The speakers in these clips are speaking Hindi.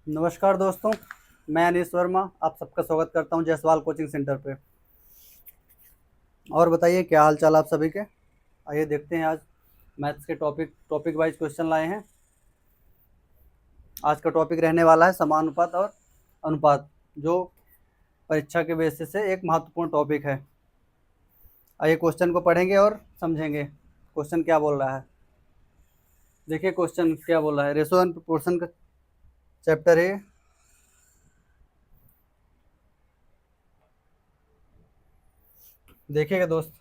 नमस्कार दोस्तों, मैं अनीश वर्मा आप सबका स्वागत करता हूं जायसवाल कोचिंग सेंटर पे। और बताइए क्या हाल चाल आप सभी के। आइए देखते हैं आज मैथ्स के टॉपिक वाइज क्वेश्चन लाए हैं। आज का टॉपिक रहने वाला है समानुपात और अनुपात, जो परीक्षा के बेसिस से एक महत्वपूर्ण टॉपिक है। आइए क्वेश्चन को पढ़ेंगे और समझेंगे क्वेश्चन क्या बोल रहा है। देखिए क्वेश्चन क्या बोल रहा है। रेशो एंड प्रोपोर्शन का चैप्टर है। देखिएगा दोस्त,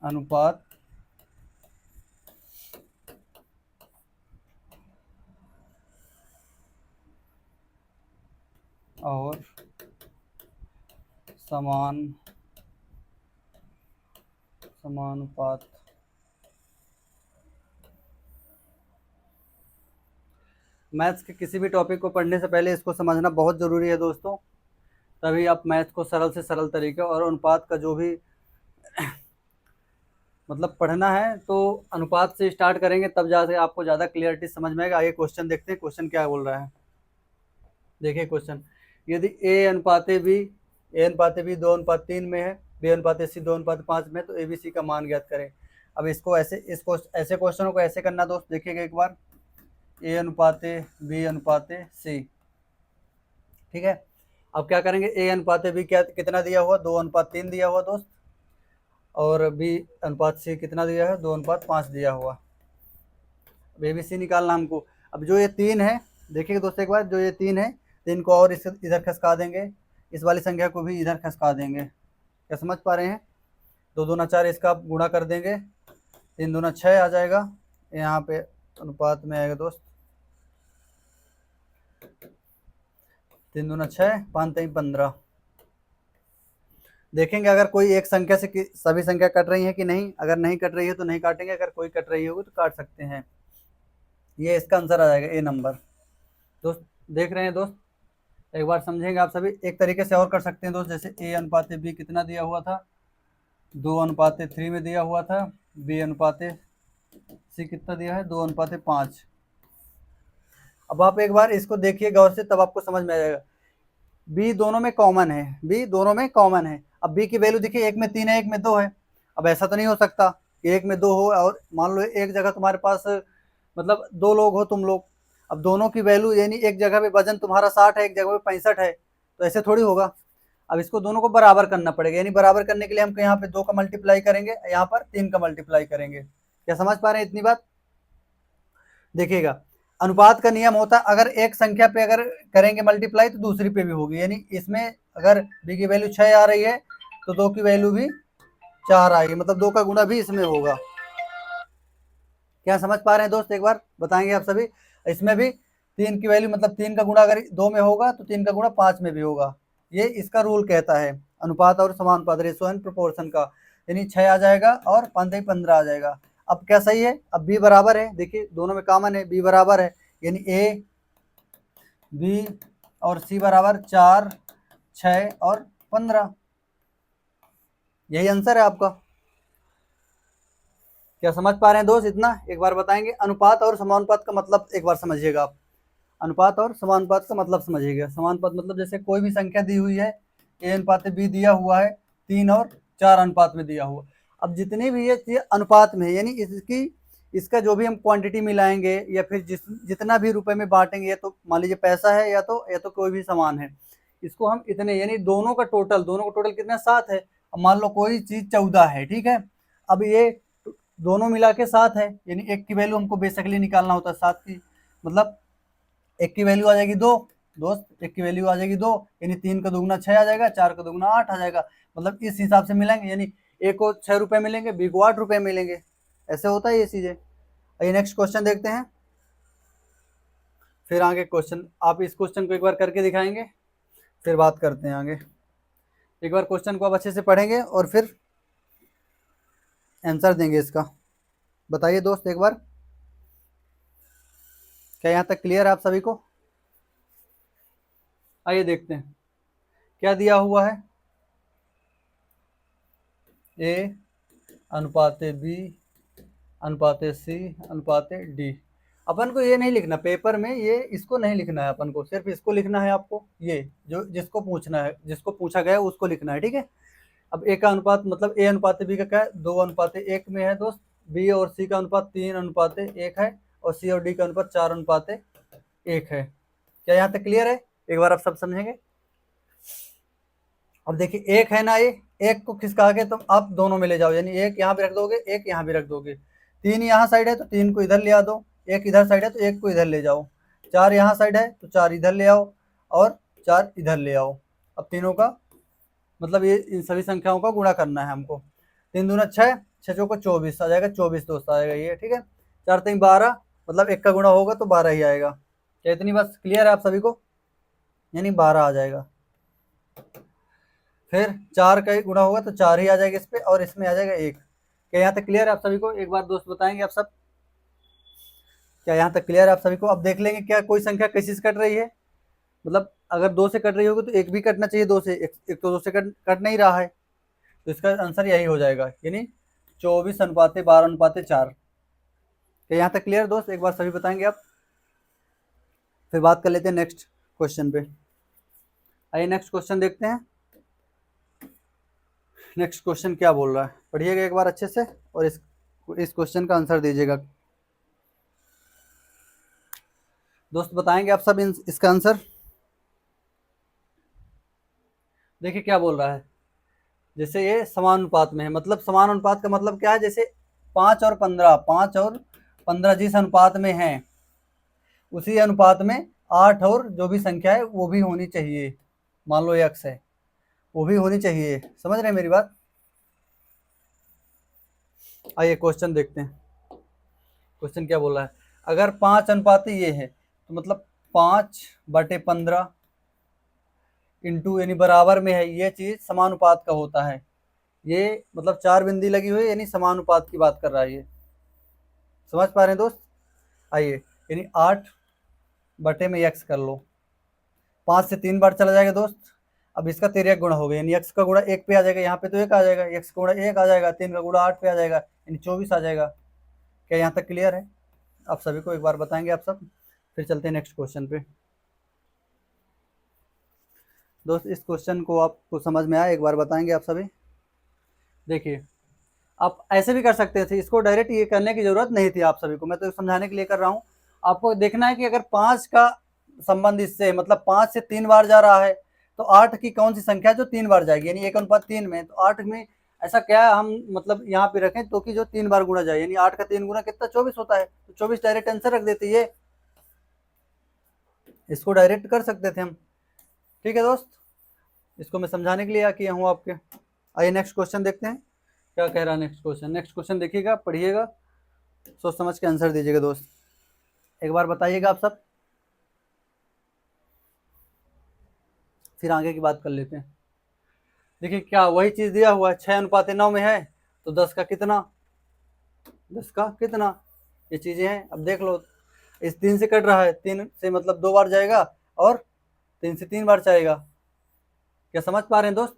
अनुपात और समानुपात। मैथ्स के किसी भी टॉपिक को पढ़ने से पहले इसको समझना बहुत ज़रूरी है दोस्तों, तभी आप मैथ्स को सरल से सरल तरीके और अनुपात का जो भी मतलब पढ़ना है तो अनुपात से स्टार्ट करेंगे, तब जाके आपको ज़्यादा क्लियरिटी समझ में आएगा। आइए क्वेश्चन देखते हैं क्वेश्चन क्या बोल रहा है। देखिए क्वेश्चन, यदि ए अनुपाते बी 2:3 में है, बी अनुपाते सी 2:5 में, तो ए बी सी का मान ज्ञात करें। अब इसको ऐसे क्वेश्चनों को ऐसे करना दोस्त। देखिएगा एक बार, ए अनुपाते बी अनुपाते सी, ठीक है। अब क्या करेंगे, ए अनुपाते बी क्या कितना दिया हुआ, 2:3 दिया हुआ दोस्त, और बी अनुपात सी कितना दिया है, 2:5 दिया हुआ। अब ए बी सी निकालना हमको। अब जो ये 3 है, देखिए दोस्त एक बार, जो ये 3 है, 3 को और इधर खसका देंगे, इस वाली संख्या को भी इधर खसका देंगे। क्या समझ पा रहे हैं। 2 दूना 4, इसका गुणा कर देंगे, 3 दूना 6 आ जाएगा। यहाँ पे अनुपात में आएगा दोस्त 3 दूना 6, 5 3 15। देखेंगे अगर कोई एक संख्या से सभी संख्या कट रही है कि नहीं। अगर नहीं कट रही है तो नहीं काटेंगे, अगर कोई कट रही होगी तो काट सकते हैं। ये इसका आंसर आ जाएगा, ए नंबर। दोस्त देख रहे हैं दोस्त, एक बार समझेंगे आप सभी। एक तरीके से और कर सकते हैं दोस्त, जैसे ए अनुपाते बी कितना दिया हुआ था, 2:3 में दिया हुआ था। बी अनुपाते सी कितना दिया है, 2:5। अब आप एक बार इसको देखिए गौर से, तब आपको समझ में आ जाएगा। बी दोनों में कॉमन है, बी दोनों में कॉमन है। अब बी की वैल्यू देखिए, एक में 3 है, एक में 2 है। अब ऐसा तो नहीं हो सकता कि एक में 2 हो, और मान लो एक जगह तुम्हारे पास मतलब 2 लोग हो तुम लोग। अब दोनों की वैल्यू यानी एक जगह पे वजन तुम्हारा 60 है, एक जगह पे 65 है, तो ऐसे थोड़ी होगा। अब इसको दोनों को बराबर करना पड़ेगा, यानी बराबर करने के लिए हम यहाँ पे 2 का मल्टीप्लाई करेंगे, यहाँ पर 3 का मल्टीप्लाई करेंगे। क्या समझ पा रहे हैं इतनी बात। देखिएगा, अनुपात का नियम होता है, अगर एक संख्या पे अगर करेंगे मल्टीप्लाई तो दूसरी पे भी होगी। यानी इसमें अगर बी की वैल्यू 6 आ रही है तो 2 की वैल्यू भी 4 आएगी, मतलब 2 का गुणा भी इसमें होगा। क्या समझ पा रहे हैं दोस्त, एक बार बताएंगे आप सभी। इसमें भी 3 की वैल्यू, मतलब 3 का गुणा अगर 2 में होगा तो 3 का गुणा 5 में भी होगा। ये इसका रूल कहता है अनुपात और समानुपात, रेशो एंड प्रोपोर्शन का। यानी 6 आ जाएगा और 5 15 आ जाएगा। अब क्या सही है, अब बी बराबर है, देखिए दोनों में कॉमन है, बी बराबर है, यानी ए बी और सी बराबर 4 6 और 15। यही आंसर है आपका। क्या समझ पा रहे हैं दोस्त इतना, एक बार बताएंगे। अनुपात और समानुपात का मतलब एक बार समझिएगा आप। अनुपात और समानुपात का मतलब समझिएगा। समानुपात मतलब जैसे कोई भी संख्या दी हुई है, ए अनुपात बी दिया हुआ है, 3 और 4 अनुपात में दिया हुआ। अब जितनी भी ये चीज अनुपात में है, यानी इसका जो भी हम क्वांटिटी मिलाएंगे या फिर जितना भी रुपए में बांटेंगे, तो मान लीजिए पैसा है या तो कोई भी सामान है, इसको हम इतने, यानी दोनों का टोटल कितना, 7 है। अब मान लो कोई चीज 14 है, ठीक है। अब ये दोनों मिला के 7 है, यानी एक की वैल्यू हमको बेसिकली निकालना होता है 7 की, मतलब एक की वैल्यू आ जाएगी 2 दोस्त, एक की वैल्यू आ जाएगी 2, यानी 3 का दुगुना 6 आ जाएगा, 4 का दुगुना 8 आ जाएगा। मतलब इस हिसाब से मिलेंगे, यानी ए को 6 रुपए मिलेंगे, बी को 8 रुपए मिलेंगे। ऐसे होता है ये चीजें। आइए नेक्स्ट क्वेश्चन देखते हैं, फिर आगे क्वेश्चन। आप इस क्वेश्चन को एक बार करके दिखाएंगे, फिर बात करते हैं आगे। एक बार क्वेश्चन को आप अच्छे से पढ़ेंगे और फिर आंसर देंगे इसका। बताइए दोस्त एक बार, क्या यहाँ तक क्लियर है आप सभी को। आइए देखते हैं क्या दिया हुआ है। ए अनुपाते बी अनुपाते सी अनुपाते डी। अपन को ये नहीं लिखना पेपर में, ये इसको नहीं लिखना है अपन को, सिर्फ इसको लिखना है आपको, ये जो जिसको पूछना है, जिसको पूछा गया है उसको लिखना है, ठीक है। अब ए का अनुपात मतलब ए अनुपात बी का क्या है, 2:1 में है दोस्त। बी और सी का अनुपात 3:1 है, और सी और डी का अनुपात 4:1 है। क्या यहाँ तक क्लियर है? एक बार आप सब समझेंगे। अब देखिए एक है ना, ये एक को खिसका के तुम आप दोनों में ले जाओ, यानी एक यहाँ भी रख दोगे, एक यहाँ भी रख दोगे। 3 यहाँ साइड है तो 3 को इधर ले आ दो, एक इधर साइड है तो एक को इधर ले जाओ। 4 यहाँ साइड है तो 4 इधर ले आओ, और 4 इधर ले आओ। अब तीनों का मतलब ये इन सभी संख्याओं का गुणा करना है हमको। 3 दूना 6, 6 चौको 24 आ जाएगा, 24 दोस्त आ जाएगा ये, ठीक है। 4 3 12, मतलब एक का गुणा होगा तो 12 ही आएगा। क्या इतनी बात क्लियर है आप सभी को? यानी 12 आ जाएगा। फिर 4 का ही गुणा होगा तो 4 ही आ जाएगा इस पे, और इसमें आ जाएगा 1। क्या यहाँ तक क्लियर है आप सभी को? एक बार दोस्त बताएंगे आप सब, क्या यहाँ तक क्लियर है आप सभी को? अब देख लेंगे क्या कोई संख्या किसी से कट रही है, मतलब अगर 2 से कट रही होगी तो एक भी कटना चाहिए 2 से, एक तो 2 से कट नहीं रहा है, तो इसका आंसर यही हो जाएगा, यानी 24:12:4। क्या यहाँ तक क्लियर दोस्त? एक बार सभी बताएंगे आप, फिर बात कर लेते हैं नेक्स्ट क्वेश्चन पे। आइए नेक्स्ट क्वेश्चन देखते हैं। नेक्स्ट क्वेश्चन क्या बोल रहा है, पढ़िएगा एक बार अच्छे से, और इस क्वेश्चन का आंसर दीजिएगा दोस्त। बताएंगे आप सब इसका आंसर। देखिए क्या बोल रहा है, जैसे ये समानुपात में है, मतलब समानुपात का मतलब क्या है, जैसे 5 और 15 जिस अनुपात में है, उसी अनुपात में 8 और जो भी संख्या है वो भी होनी चाहिए। मान लो x है, वो भी होनी चाहिए। समझ रहे हैं मेरी बात? आइए क्वेश्चन देखते हैं। क्वेश्चन क्या बोल रहा है, अगर 5 अनुपात ये है तो मतलब 5/15 इंटू यानी बराबर में है, ये चीज समानुपात का होता है। ये मतलब 4 बिंदी लगी हुई है, यानी समानुपात की बात कर रहा है ये। समझ पा रहे हैं दोस्त? आइए, यानी 8/x कर लो, 5 से 3 बार चला जाएगा दोस्त। अब इसका तिर्यक गुणा हो गया, यानी x का गुणा 1 पे आ जाएगा, यहाँ पे तो 1 आ जाएगा, x का गुणा 1 आ जाएगा, 3 का गुणा 8 पे आ जाएगा, यानी 24 आ जाएगा। क्या यहाँ तक क्लियर है? आप सभी को एक बार बताएंगे आप सब, फिर चलते हैं नेक्स्ट क्वेश्चन पे। दोस्त इस क्वेश्चन को आपको समझ में आया, एक बार बताएंगे आप सभी। देखिए आप ऐसे भी कर सकते थे, इसको डायरेक्ट ये करने की जरूरत नहीं थी आप सभी को, मैं तो समझाने के लिए कर रहा हूँ। आपको देखना है कि अगर 5 का संबंध इससे मतलब 5 से 3 बार जा रहा है, तो 8 की कौन सी संख्या जो 3 बार जाएगी, यानी 1:3 में। तो 8 में ऐसा क्या है, हम मतलब यहाँ पे रखें तो कि जो 3 बार गुणा जाए, यानी 8 का 3 गुना कितना, 24 होता है, तो 24 डायरेक्ट आंसर रख देते, ये इसको डायरेक्ट कर सकते थे हम। ठीक है दोस्त, इसको मैं समझाने के लिए किया हूँ आपके। आइए नेक्स्ट क्वेश्चन देखते हैं क्या कह रहा है नेक्स्ट क्वेश्चन। नेक्स्ट क्वेश्चन देखिएगा, पढ़िएगा, सोच समझ के आंसर दीजिएगा दोस्त। एक बार बताइएगा आप सब, फिर आगे की बात कर लेते हैं। देखिए क्या वही चीज दिया हुआ है, 6:9 में है, तो 10 का कितना, 10 का कितना, ये चीजें हैं। अब देख लो, इस 3 से कट रहा है, 3 से मतलब 2 बार जाएगा, और 3 से 3 बार जाएगा। क्या समझ पा रहे हैं दोस्त?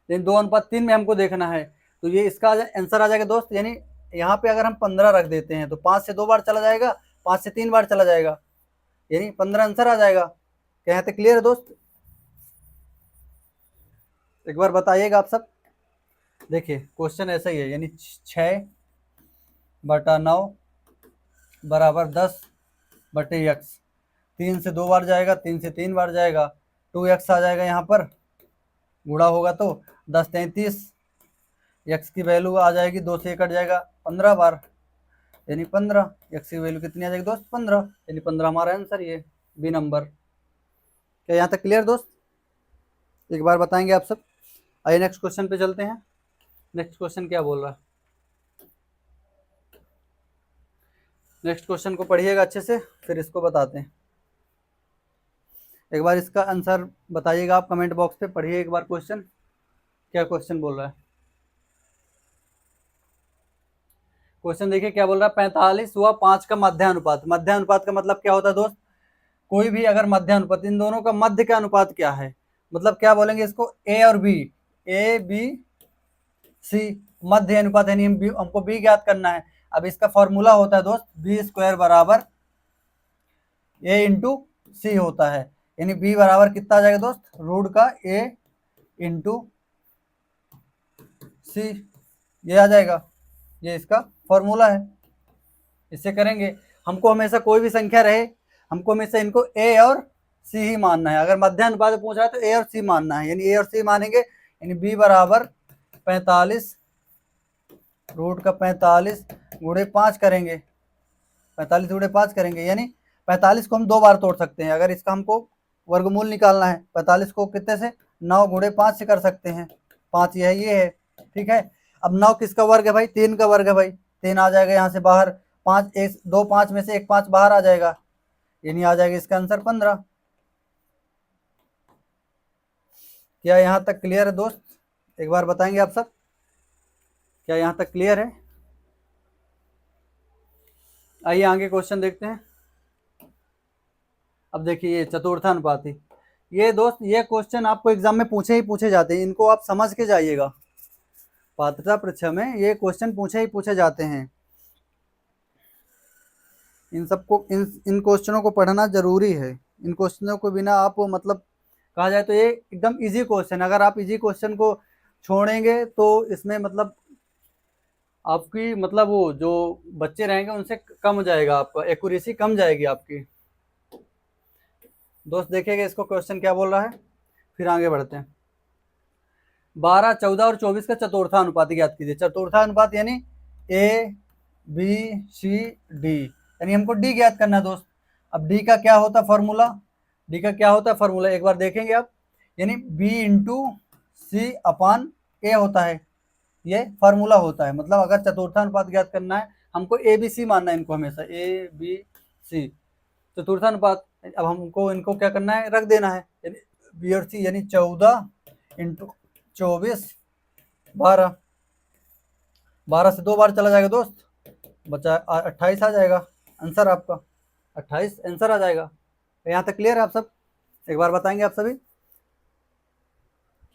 लेकिन 2:3 में हमको देखना है, तो ये इसका आंसर आ जाएगा दोस्त। यानी यहाँ पे अगर हम 15 रख देते हैं तो 5 से 2 बार चला जाएगा, 5 से 3 बार चला जाएगा, यानी 15 आंसर आ जाएगा। क्या यहाँ तक क्लियर है दोस्त? एक बार बताइएगा आप सब। देखिए क्वेश्चन ऐसा ही है, यानी 6/9 बराबर 10/x। 3 से 2 बार जाएगा, 3 से 3 बार जाएगा, 2x आ जाएगा, यहाँ पर गुणा होगा तो 10 33, x की वैल्यू आ जाएगी, 2 से कट जाएगा 15 बार, यानी 15। x की वैल्यू कितनी आ जाएगी दोस्त, 15, यानी 15 हमारा आंसर, ये बी नंबर। क्या यहाँ तक क्लियर दोस्त? एक बार बताएंगे आप सब। आइए नेक्स्ट क्वेश्चन पे चलते हैं। नेक्स्ट क्वेश्चन क्या बोल रहा है, नेक्स्ट क्वेश्चन को पढ़िएगा अच्छे से, फिर इसको बताते हैं। एक बार इसका आंसर बताइएगा आप कमेंट बॉक्स पे, पढ़िए एक बार क्वेश्चन, क्या क्वेश्चन बोल रहा है। क्वेश्चन देखिए क्या बोल रहा है, 45 हुआ 5 का मध्यानुपात। मध्यानुपात का मतलब क्या होता है दोस्त, कोई भी अगर मध्यानुपात, इन दोनों का मध्य का अनुपात क्या है, मतलब क्या बोलेंगे इसको, ए और बी, ए बी सी मध्य अनुपात, यानी हमको बी ज्ञात करना है। अब इसका फॉर्मूला होता है दोस्त, बी स्क्वायर बराबर ए इंटू सी होता है, यानी बी बराबर कितना आ जाएगा दोस्त, रूट का ए इंटू सी, ये आ जाएगा, ये इसका फॉर्मूला है। इससे करेंगे, हमको हमेशा कोई भी संख्या रहे, हमको हमेशा इनको ए और सी ही मानना है। अगर मध्य अनुपात पूछ रहा है तो ए और सी मानना है, यानी ए और सी मानेंगे, यानी बी बराबर 45 रूट का 45 गुणे 5 करेंगे, 45 गुणे 5 करेंगे, यानी 45 को हम 2 बार तोड़ सकते हैं। अगर इसका हमको वर्गमूल निकालना है, 45 को कितने से, 9 गुणे 5 से कर सकते हैं, 5 ये है, ठीक है। अब 9 किसका वर्ग है भाई, 3 का वर्ग है भाई, 3 आ जाएगा यहाँ से बाहर, 5 एक 2 5 में से एक 5 बाहर आ जाएगा, यानी आ जाएगा इसका आंसर 15। क्या यहाँ तक क्लियर है दोस्त, एक बार बताएंगे आप सब, क्या यहाँ तक क्लियर है? आइए आगे क्वेश्चन देखते हैं। अब देखिए ये चतुर्थानुपाती, ये दोस्त ये क्वेश्चन आपको एग्जाम में पूछे ही पूछे जाते हैं, इनको आप समझ के जाइएगा। पात्रता परीक्षा में ये क्वेश्चन पूछे ही पूछे जाते हैं, इन सबको इन क्वेश्चनों को पढ़ना जरूरी है। इन क्वेश्चनों को बिना आप मतलब कहा जाए तो ये एकदम इजी क्वेश्चन, अगर आप इजी क्वेश्चन को छोड़ेंगे तो इसमें मतलब आपकी मतलब वो जो बच्चे रहेंगे उनसे कम हो जाएगा, आपका एक्यूरेसी कम जाएगी आपकी। दोस्त देखिएगा इसको क्वेश्चन क्या बोल रहा है, फिर आगे बढ़ते हैं। 12, 14 और 24 का चतुर्थानुपाती ज्ञात कीजिए। चतुर्थानुपात यानी ए बी सी डी, यानी हमको डी ज्ञात करना है दोस्त। अब डी का क्या होता है फॉर्मूला, डी का क्या होता है फॉर्मूला एक बार देखेंगे आप, यानी बी इंटू सी अपान ए होता है, ये फार्मूला होता है। मतलब अगर चतुर्थानुपात ज्ञात करना है, हमको ए बी सी मानना है इनको हमेशा, ए बी सी चतुर्थानुपात। अब हमको इनको क्या करना है, रख देना है, बी और सी, यानी 14 इंटू 24 12, 12 से 2 बार चला जाएगा दोस्त, बचा 28 आ जाएगा आंसर आपका, 28 आंसर आ जाएगा। यहाँ तक क्लियर है आप सब, एक बार बताएंगे आप सभी,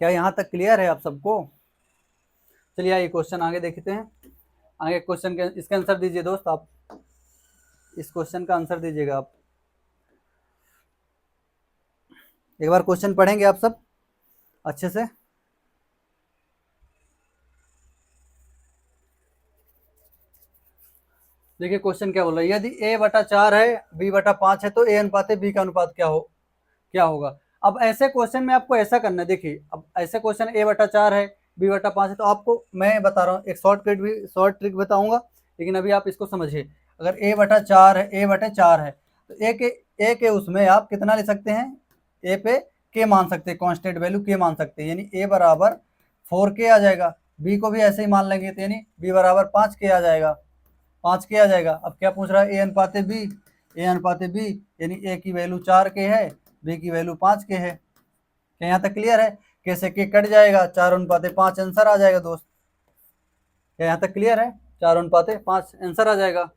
क्या यहाँ तक क्लियर है आप सबको? चलिए आइए क्वेश्चन आगे देखते हैं। आगे क्वेश्चन के इसका आंसर दीजिए दोस्त, आप इस क्वेश्चन का आंसर दीजिएगा आप। एक बार क्वेश्चन पढ़ेंगे आप सब अच्छे से। देखिए क्वेश्चन क्या बोल रहा है, यदि a/4 है b/5 है तो a अनुपात b का अनुपात क्या होगा। अब ऐसे क्वेश्चन में आपको ऐसा करना है, देखिए अब ऐसे क्वेश्चन a/4 है b/5 है, तो आपको मैं बता रहा हूँ एक शॉर्ट ट्रिक बताऊंगा, लेकिन अभी आप इसको समझिए। अगर a/4 है, a/4 है तो a के उसमें आप कितना ले सकते हैं, a पे k मान सकते हैं, कांस्टेंट वैल्यू k मान सकते हैं, यानी a बराबर 4k आ जाएगा। b को भी ऐसे ही मान लेंगे तो यानी b बराबर 5k आ जाएगा, 5k आ जाएगा। अब क्या पूछ रहा है, ए अनुपात बी, यानी ए की वैल्यू 4k है, बी की वैल्यू 5k है। क्या यहाँ तक क्लियर है, कैसे के कट जाएगा, 4:5 आंसर आ जाएगा दोस्त। क्या यहाँ तक क्लियर है, 4:5 आंसर आ जाएगा।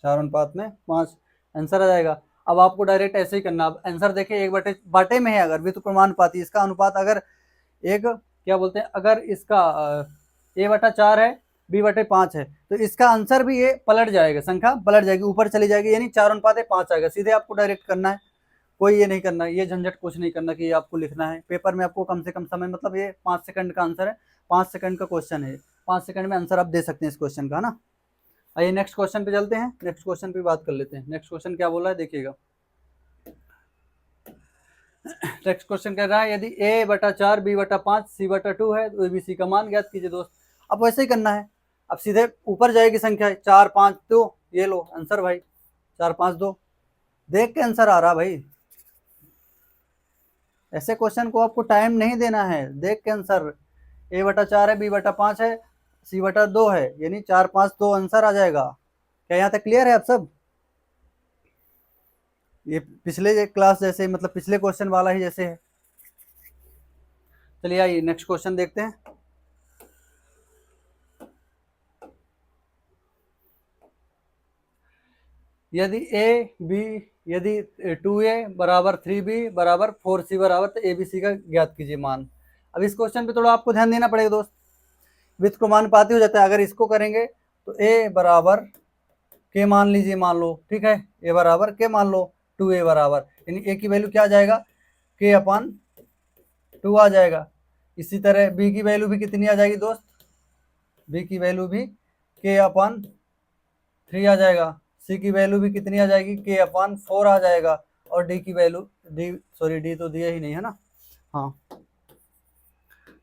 चार अनुपात में 5 आंसर आ जाएगा। अब आपको डायरेक्ट ऐसे ही करना, अब आंसर देखिए 1/बाटे में है, अगर वित्त प्रमाणपाती इसका अनुपात अगर एक क्या बोलते हैं, अगर इसका a/4 है b/5 है तो इसका आंसर भी ये पलट जाएगा, संख्या पलट जाएगी, ऊपर चली जाएगी, यानी 4:5 आएगा। सीधे आपको डायरेक्ट करना है, कोई ये नहीं करना, ये झंझट कुछ नहीं करना कि ये आपको लिखना है पेपर में। आपको कम से कम समय, मतलब ये 5 सेकंड का आंसर है, 5 सेकंड का क्वेश्चन है, 5 सेकंड में आंसर आप दे सकते हैं इस क्वेश्चन का ना। आइए नेक्स्ट क्वेश्चन पे चलते हैं, नेक्स्ट क्वेश्चन पे बात कर लेते हैं। नेक्स्ट क्वेश्चन क्या बोला है देखिएगा। नेक्स्ट क्वेश्चन कह रहा है यदि a/4 b/5 c/2 है तो abc का मान ज्ञात कीजिए दोस्त। अब वैसे ही करना है, अब सीधे ऊपर जाएगी संख्या 4 5 2, ये लो आंसर भाई 4 5 2, देख के आंसर आ रहा भाई। ऐसे क्वेश्चन को आपको टाइम नहीं देना है, देख के आंसर, a/4 है b/5 है c/2 है, यानी 4 5 2 आंसर आ जाएगा। क्या यहाँ तक क्लियर है आप सब? ये पिछले क्लास जैसे, मतलब पिछले क्वेश्चन वाला ही जैसे है। चलिए आइए नेक्स्ट क्वेश्चन देखते हैं। यदि 2a बराबर 3b बराबर 4c बराबर, तो abc का ज्ञात कीजिए मान। अब इस क्वेश्चन पे थोड़ा आपको ध्यान देना पड़ेगा दोस्त, वित्त प्रमाणपाती हो जाता है। अगर इसको करेंगे तो ए बराबर के मान लीजिए, मान लो, ठीक है, ए बराबर के मान लो, 2a बराबर, यानी ए की वैल्यू क्या आ जाएगा, के अपन 2 आ जाएगा। इसी तरह बी की वैल्यू भी कितनी आ जाएगी दोस्त, बी की वैल्यू भी के अपन 3 आ जाएगा। सी की वैल्यू भी कितनी आ जाएगी, के अपन 4 आ जाएगा। और डी की वैल्यू, डी तो दिया ही नहीं है ना, हाँ,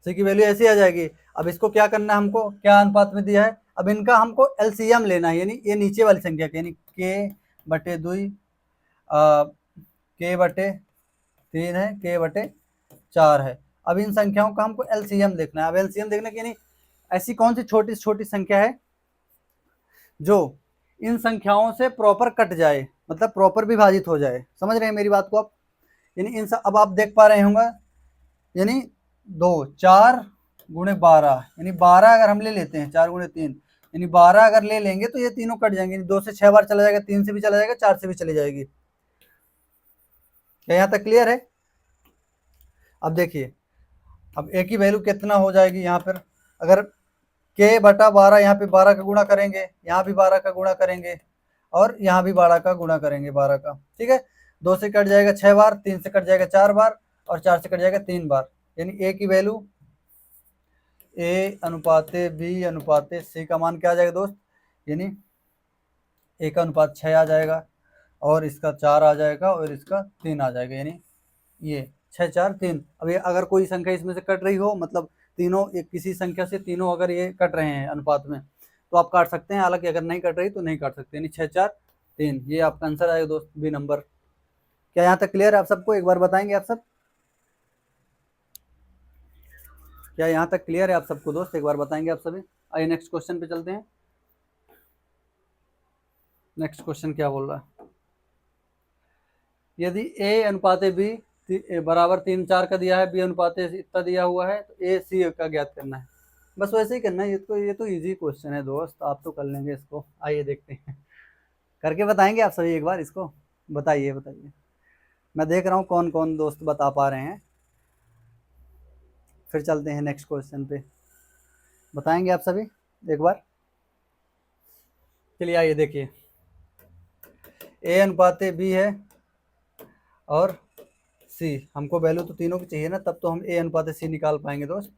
सी की वैल्यू ऐसी आ जाएगी। अब इसको क्या करना है, हमको क्या अनुपात में दिया है, अब इनका हमको एलसीएम लेना है, यानी ये नीचे वाली संख्या के, यानी के बटे 2, के बटे 3 है, के बटे 4 है। अब इन संख्याओं का हमको एलसीएम देखना है। अब एलसीएम देखने की, यानी ऐसी कौन सी छोटी से छोटी संख्या है जो इन संख्याओं से प्रॉपर कट जाए, मतलब प्रॉपर विभाजित हो जाए। समझ रहे हैं मेरी बात को आप, यानी अब आप देख पा रहे होंगे, यानी 2 4 गुणे 12, यानी 12 अगर हम ले लेते हैं, 4 गुणे 3, यानी 12 अगर ले लेंगे तो ये तीनों कट जाएंगे, 2 से 6 बार चला जाएगा, 3 से भी चला जाएगा, 4 से भी चली जाएगी। क्या यहाँ तक क्लियर है? अब देखिए, अब ए की वैल्यू कितना हो जाएगी यहाँ पर, अगर के बटा 12, यहाँ पे 12 का गुणा करेंगे, यहाँ भी 12 का गुणा करेंगे, और यहाँ भी 12 का गुणा करेंगे, 12 का, ठीक है। 2 से कट जाएगा 6 बार, 3 से कट जाएगा 4 बार, और 4 से कट जाएगा 3 बार, यानी ए की वैल्यू ए अनुपाते बी अनुपाते सी का मान क्या आ जाएगा दोस्त, यानी ए का अनुपात 6 आ जाएगा, और इसका 4 आ जाएगा, और इसका 3 आ जाएगा, यानी ये 6 4 3। अब ये अगर कोई संख्या इसमें से कट रही हो, मतलब तीनों एक किसी संख्या से तीनों अगर ये कट रहे हैं अनुपात में, तो आप काट सकते हैं, हालांकि अगर नहीं कट रही तो नहीं काट सकते, यानी 6 4 3, ये आपका आंसर आएगा दोस्त, बी नंबर। क्या यहाँ तक क्लियर है आप सबको? एक बार बताएंगे आप सब, क्या यहाँ तक क्लियर है आप सबको दोस्त? एक बार बताएंगे आप सभी। आइए नेक्स्ट क्वेश्चन पे चलते हैं। नेक्स्ट क्वेश्चन क्या बोल रहा है, यदि ए अनुपाते बी बराबर 3 4 का दिया है, बी अनुपाते इतना दिया हुआ है, तो ए सी का ज्ञात करना है। बस वैसे ही करना है, ये तो इजी क्वेश्चन है दोस्त, आप तो कर लेंगे इसको। आइए देखते हैं, करके बताएंगे आप सभी एक बार इसको। बताइए बताइए, मैं देख रहा हूँ कौन कौन दोस्त बता पा रहे हैं। फिर चलते हैं नेक्स्ट क्वेश्चन पे, बताएंगे आप सभी एक बार। चलिए आइए देखिए, ए अनुपाते बी है और सी, हमको वैल्यू तो तीनों की चाहिए ना, तब तो हम ए अनुपाते सी निकाल पाएंगे दोस्त,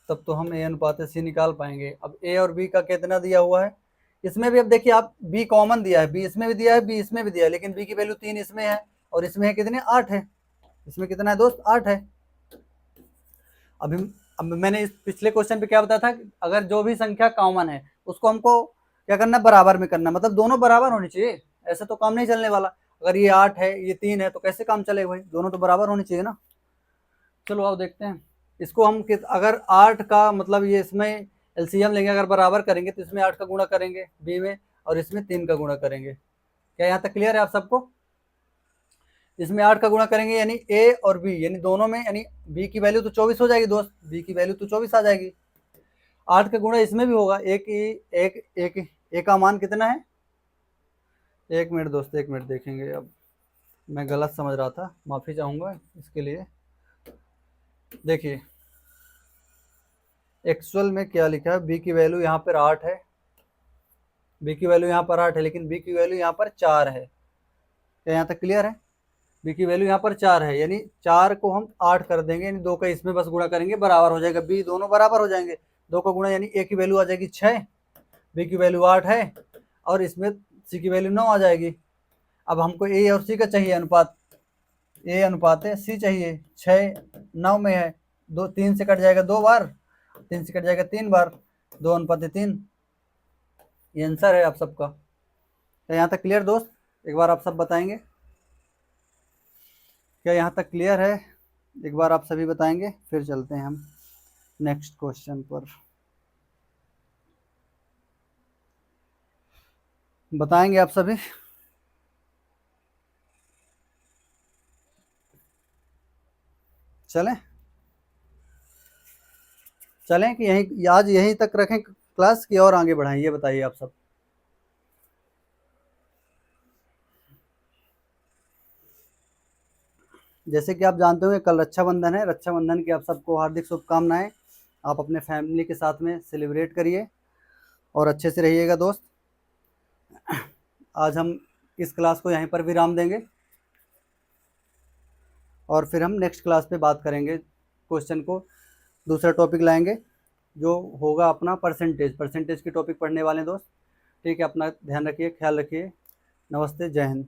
तब तो हम ए अनुपाते सी निकाल पाएंगे। अब ए और बी का कितना दिया हुआ है, इसमें भी अब देखिए आप, बी कॉमन दिया है, बी इसमें भी दिया है, बी इसमें भी दिया है, लेकिन बी की वैल्यू 3 इसमें है, और इसमें है कितने, 8 है। इसमें कितना है दोस्त, 8 है। अभी अब मैंने इस पिछले क्वेश्चन पे क्या बताया था, अगर जो भी संख्या कॉमन है उसको हमको क्या करना, बराबर में करना, मतलब दोनों बराबर होनी चाहिए, ऐसे तो काम नहीं चलने वाला। अगर ये 8 है, ये 3 है, तो कैसे काम चलेगा भाई, दोनों तो बराबर होनी चाहिए ना। चलो आओ देखते हैं इसको हम, अगर 8 का मतलब ये इसमें एलसीएम लेंगे, अगर बराबर करेंगे तो इसमें 8 का गुणा करेंगे बी में, और इसमें 3 का गुणा करेंगे। क्या यहाँ तक क्लियर है आप सबको? इसमें 8 का गुणा करेंगे, यानी ए और बी, यानी दोनों में, यानी बी की वैल्यू तो 24 हो जाएगी दोस्त, बी की वैल्यू तो 24 आ जाएगी। 8 का गुणा इसमें भी होगा, एक एक एक ए का मान कितना है, 1 मिनट दोस्त, 1 मिनट देखेंगे। अब मैं गलत समझ रहा था, माफ़ी चाहूँगा इसके लिए। देखिए एक्चुअल में क्या लिखा है, बी की वैल्यू यहाँ पर 8 है, बी की वैल्यू यहाँ पर 8 है, लेकिन बी की वैल्यू यहाँ पर 4 है। क्या यहाँ तक क्लियर है? बी की वैल्यू यहाँ पर 4 है, यानी 4 को हम 8 कर देंगे, यानी 2 का इसमें बस गुणा करेंगे, बराबर हो जाएगा, बी दोनों बराबर हो जाएंगे। 2 का गुणा, यानी ए की वैल्यू आ जाएगी 6, बी की वैल्यू 8 है, और इसमें सी की वैल्यू 9 आ जाएगी। अब हमको ए और सी का चाहिए अनुपात, ए अनुपात है सी चाहिए, 6 9 में है, 2 3 से कट जाएगा 2 बार, 3 से कट जाएगा 3 बार, 2 अनुपात 3, ये आंसर है आप सबका। तो यहाँ तक क्लियर दोस्त? एक बार आप सब बताएंगे, क्या यहाँ तक क्लियर है? एक बार आप सभी बताएंगे, फिर चलते हैं हम नेक्स्ट क्वेश्चन पर। बताएंगे आप सभी? चलें चलें कि यहीं आज यहीं तक रखें क्लास की, और आगे बढ़ाएं, ये बताइए आप सब। जैसे कि आप जानते हो कल रक्षाबंधन है, रक्षाबंधन की आप सबको हार्दिक शुभकामनाएं। आप अपने फैमिली के साथ में सेलिब्रेट करिए, और अच्छे से रहिएगा दोस्त। आज हम इस क्लास को यहीं पर विराम देंगे और फिर हम नेक्स्ट क्लास पे बात करेंगे, क्वेश्चन को दूसरा टॉपिक लाएंगे जो होगा अपना परसेंटेज की टॉपिक पढ़ने वाले हैं दोस्त। ठीक है, अपना ध्यान रखिए, ख्याल रखिए। नमस्ते, जय हिंद।